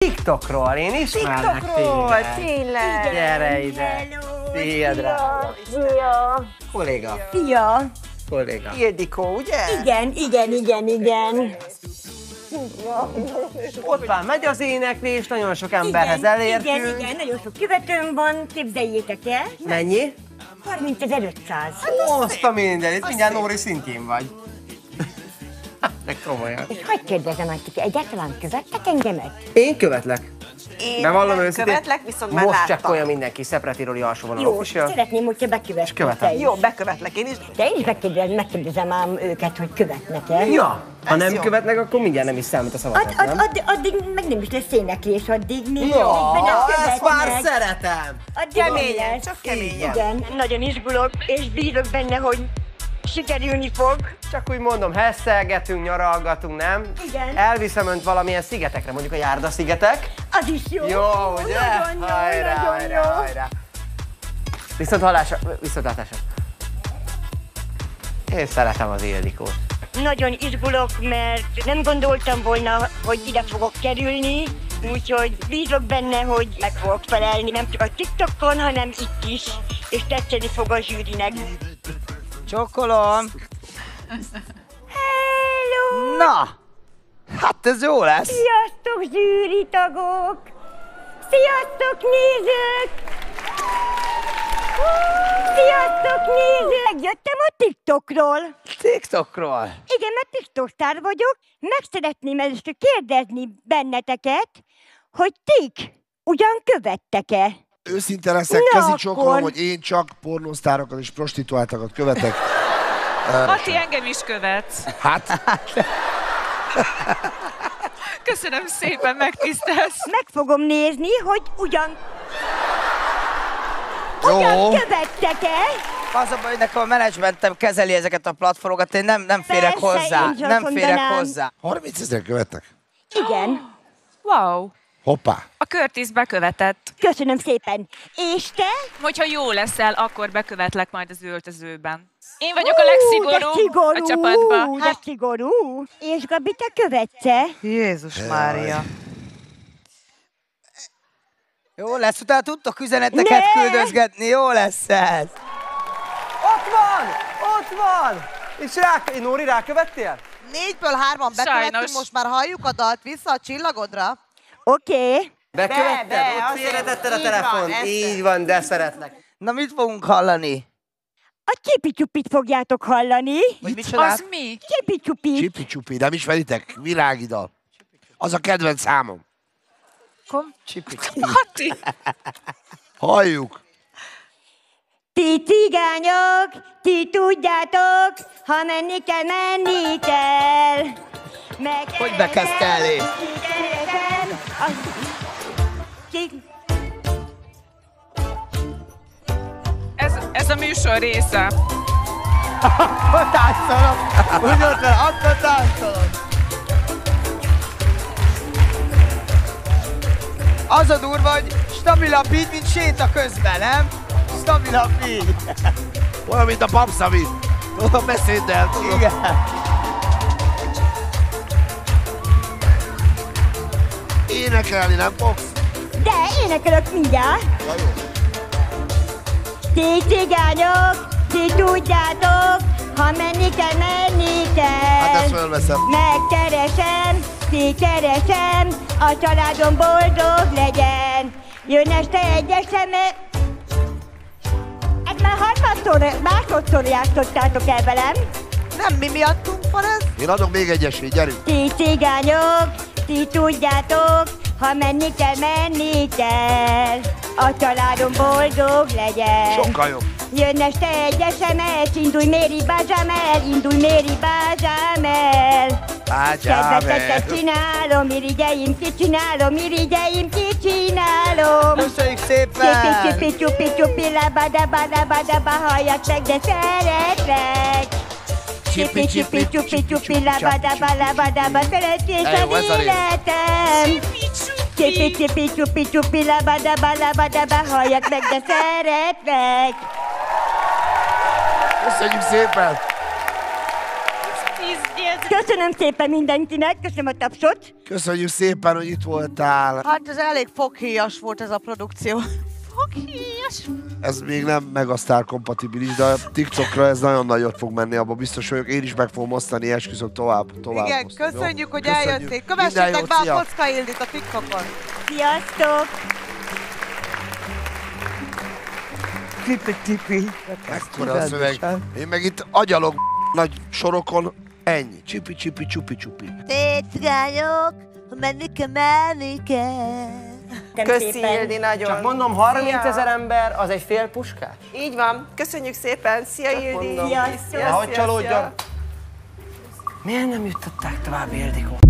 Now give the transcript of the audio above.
TikTokról, én ismerlek tényleg. Gyere ide. Szia, drága. Szia. Kolléga. Szia. Kolléga. Ildikó, ugye? Igen. Ott van, megy az éneklés, nagyon sok emberhez elértünk. Igen, nagyon sok követőm van, képzeljétek el. Mennyi? 30.500. Azt a mindenit, mindjárt Nóri szintjén vagy. De komolyan. És hogy kérdezem, hogy ti egyáltalán követtek engemet? Én követlek. Én Bevallom nem őszintén, követlek, viszont már most láttam. csekkolja mindenki, Szepreti Roli alsóvonal Jó, official. szeretném, hogyha bekövetnek. követem. Jó, bekövetlek én is. De én is megkérdezem ám őket, hogy követnek-e. Ja, ha nem jó. követnek, akkor mindjárt nem is számít a szavazás, nem? Addig meg nem is lesz éneklés, addig mi Ja, meg nem ezt már követnek. szeretem! Addig Keményen, lesz. csak keményen. Igen, nagyon izgulok, és bízok benne, hogy sikerülni fog. Csak úgy mondom, hesszelgetünk, nyaralgatunk, nem? Igen. Elviszem önt valamilyen szigetekre, mondjuk a Járda-szigetek. Az is jó. Jó, ugye? Nagyon jó, Hajrá, nagyon hajrá, jó. hajrá. Viszontlátásra. Én szeretem az Ildikót. Nagyon izgulok, mert nem gondoltam volna, hogy ide fogok kerülni, úgyhogy bízok benne, hogy meg fogok felelni, nem csak a TikTokon, hanem itt is, és tetszeni fog a zsűrinek. Csokkolom! Hello! Na! Hát ez jó lesz! Sziasztok, zsűritagok! Sziasztok, nézők! Sziasztok, nézők! Megjöttem a TikTokról. TikTokról! Igen, mert TikTok-sztár vagyok. Meg szeretném először kérdezni benneteket, hogy tik ugyan követtek-e? Őszinte leszek, Na kezi csókolom, akkor. hogy én csak pornósztárokat és prostituáltakat követek. Mati, engem is követsz. Hát, Köszönöm szépen, megtisztelsz. Meg fogom nézni, hogy ugyan jó. követtek-e? Az a baj, hogy nekem a menedzsmentem kezeli ezeket a platformokat, én nem férek Persze, hozzá. én is azt Nem férek mondanám. hozzá. 30 000 követnek. Igen. Wow. Hoppá. A Curtis bekövetett. Köszönöm szépen. És te? Hogyha jó leszel, akkor bekövetlek majd az öltözőben. Én vagyok a legszigorúbb a csapatban. De szigorú. És Gabi, te követsz-e? Jézus Mária. Jó lesz, utána tudtok üzeneteket Ne! küldözgetni, jó lesz ez. Ott van! És Nóri, rákövettél? 4-ből 3-an bekövettünk, Sajnos. most már halljuk a dalt vissza a csillagodra. Oké. Bekövetted? Be, Ott azért félretetted a így van, telefont. ezt- Így van, de szeretlek. Na mit fogunk hallani? A csipi-csupit fogjátok hallani. Vagy micsoda? Az mi? Csipi-csupit. Csipi-csupi, nem ismeritek? Világidal. Az a kedvenc számom. Mati. Halljuk. Ti cigányok, ti tudjátok, ha menni kell, menni kell. Hogy bekezdtelé? Megkeresem a... Ez a műsor része. Akkor táncolok! Úgy ott van, akkor táncolok! Az a durva, hogy stabilabb beat, mint séta közben, nem? Stabilabb beat. Olyan, mint a papszavit. A beszéddel, tudod? Igen. Énekelni nem fogsz? De énekelök mindjárt. Na jó. Ti cigányok, ti tudjátok, ha menni kell, menni kell. Hát ezt fölveszem. Megkeresem, ti keresem, a családom boldog legyen. Jön este egy SMS... Ezt már másodszor játszottátok el velem. Nem mi miattunk van ez? Én adok még egy esélyt, gyerünk. Ti cigányok, ti tudjátok, ha menni kell, a családom boldog legyen. Sokkal jobb. Jön este egy SMS, indulj Méri Bázsámel, indulj Méri Bázsámel. Kedvesetet csinálom, irigyeim, kicsinálom, irigyeim, kicsinálom. Köszönjük szépen! Csipi-csupi, labadaba, halljak meg, de szeretlek. Csipi-csupi, labadaba, szeretés az életem. Csipi-csupi, labadaba, halljak meg, de szeretlek. Köszönjük szépen! 10 Köszönöm szépen mindenkinek, köszönöm a tapsot. Köszönjük szépen, hogy itt voltál. Hát ez elég foghíjas volt ez a produkció. Ez még nem Megasztár kompatibilis, de a TikTokra ez nagyon nagyot fog menni, abban biztos vagyok. Én is meg fogom osztani, esküszöm tovább Igen, osztom, köszönjük, jó? hogy Köszönjük. eljöttél. Minden Kövessétek jót, be a szia! Kocka Ildit a TikTokon. Sziasztok! Csipi-csipi. Ekkora a szöveg. Én meg itt agyalok nagy sorokon. Ennyi. Csipi-csipi, csupi-csupi. Tétgányok, menni kell. Köszi, Ildi, nagyon. Csak mondom, 30 000 ember, az egy fél puskás? Így van. Köszönjük szépen. Szia, Ildi. mondom. Sziasztok! Nehogy csalódjon. Miért nem juttatták tovább Ildikó?